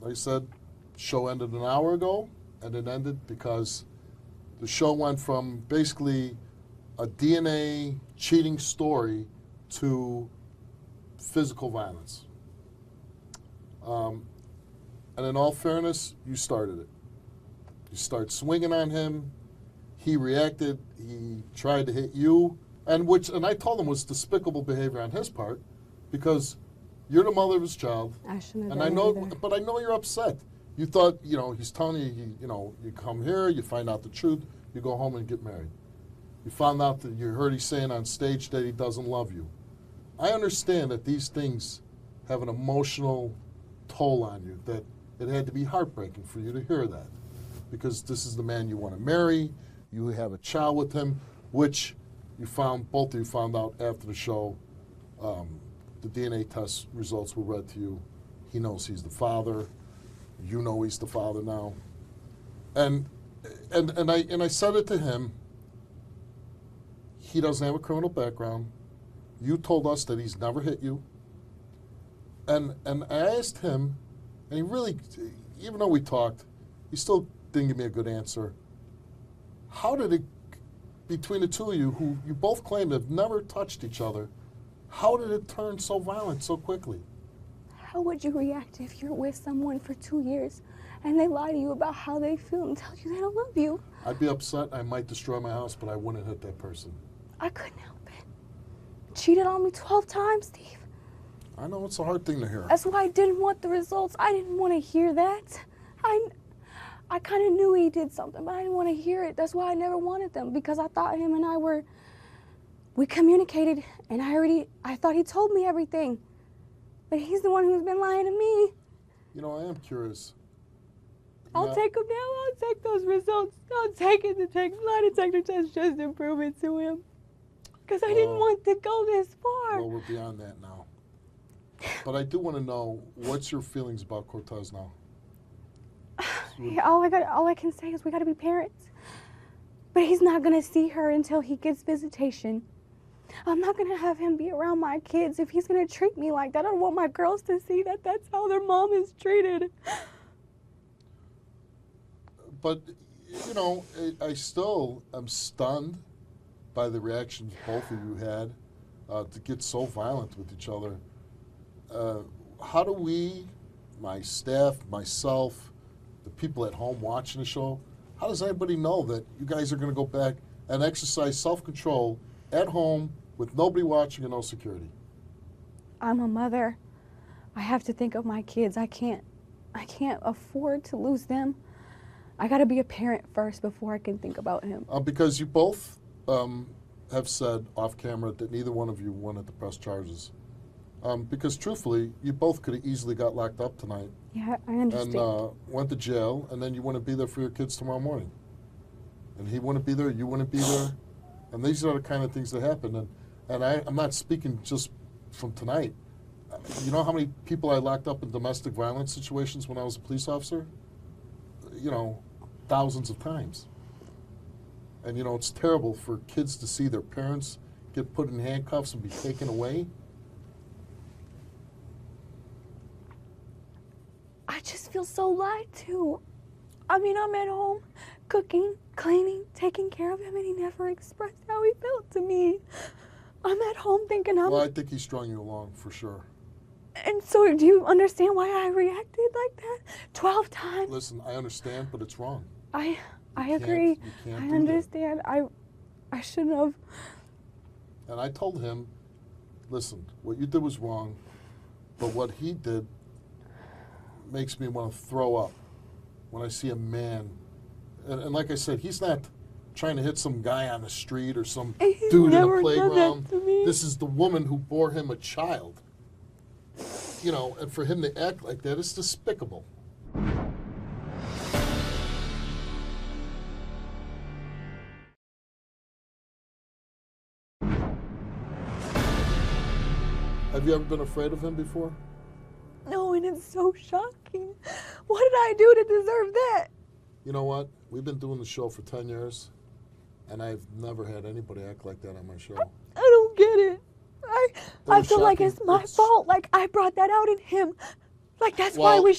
Like I said, show ended an hour ago, and it ended because the show went from basically a DNA cheating story to physical violence. And in all fairness, you started it. You start swinging on him. He reacted. He tried to hit you, and I told him was despicable behavior on his part, because you're the mother of his child. I shouldn't have And done I know, it either. but I know you're upset. You thought, he's telling you, you come here, you find out the truth, you go home and get married. You found out that you heard he's saying on stage that he doesn't love you. I understand that these things have an emotional toll on you, that it had to be heartbreaking for you to hear that, because this is the man you want to marry, you have a child with him, which both of you found out after the show. The DNA test results were read to you. He knows he's the father. You know he's the father now. And I said it to him. He doesn't have a criminal background. You told us that he's never hit you. And I asked him, and he really, even though we talked, he still didn't give me a good answer. How did it, between the two of you, who you both claim have never touched each other, how did it turn so violent so quickly? How would you react if you're with someone for 2 years and they lie to you about how they feel and tell you they don't love you? I'd be upset. I might destroy my house, but I wouldn't hit that person. I couldn't help it. Cheated on me 12 times, Steve. I know it's a hard thing to hear. That's why I didn't want the results. I didn't want to hear that. I kind of knew he did something, but I didn't want to hear it. That's why I never wanted them, because I thought him and I we communicated, and I thought he told me everything. But he's the one who's been lying to me. I am curious. I'll take them now. I'll take those results. I'll take it. The lie detector test just to prove it to him. Because I didn't want to go this far. Well, we're beyond that now. But I do want to know, what's your feelings about Cortez now? All I can say is we got to be parents. But he's not going to see her until he gets visitation. I'm not going to have him be around my kids if he's going to treat me like that. I don't want my girls to see that that's how their mom is treated. But, I still am stunned by the reactions both of you had to get so violent with each other. How do we, my staff, myself, the people at home watching the show, how does anybody know that you guys are going to go back and exercise self-control at home with nobody watching and no security? I'm a mother. I have to think of my kids. I can't afford to lose them. I got to be a parent first before I can think about him. Because you both have said off camera that neither one of you wanted to press charges. Because truthfully, you both could have easily got locked up tonight. Yeah, I understand. And went to jail, and then you wouldn't be there for your kids tomorrow morning. And he wouldn't be there, you wouldn't be there. And these are the kind of things that happen. And I'm not speaking just from tonight. You know how many people I locked up in domestic violence situations when I was a police officer? Thousands of times. And it's terrible for kids to see their parents get put in handcuffs and be taken away. I just feel so lied to. I mean, I'm at home cooking, cleaning, taking care of him, and he never expressed how he felt to me. I'm at home thinking Well, I think he strung you along, for sure. And so do you understand why I reacted like that? 12 times? Listen, I understand, but it's wrong. I agree. I understand. I shouldn't have. And I told him, listen, what you did was wrong, but what he did makes me want to throw up when I see a man. And like I said, he's not trying to hit some guy on the street or some dude in a playground. This is the woman who bore him a child. And for him to act like that is despicable. Have you ever been afraid of him before? No, and it's so shocking. What did I do to deserve that? You know what? We've been doing the show for 10 years, and I've never had anybody act like that on my show. I don't get it. I feel like it's my fault. Like I brought that out in him. Like that's why we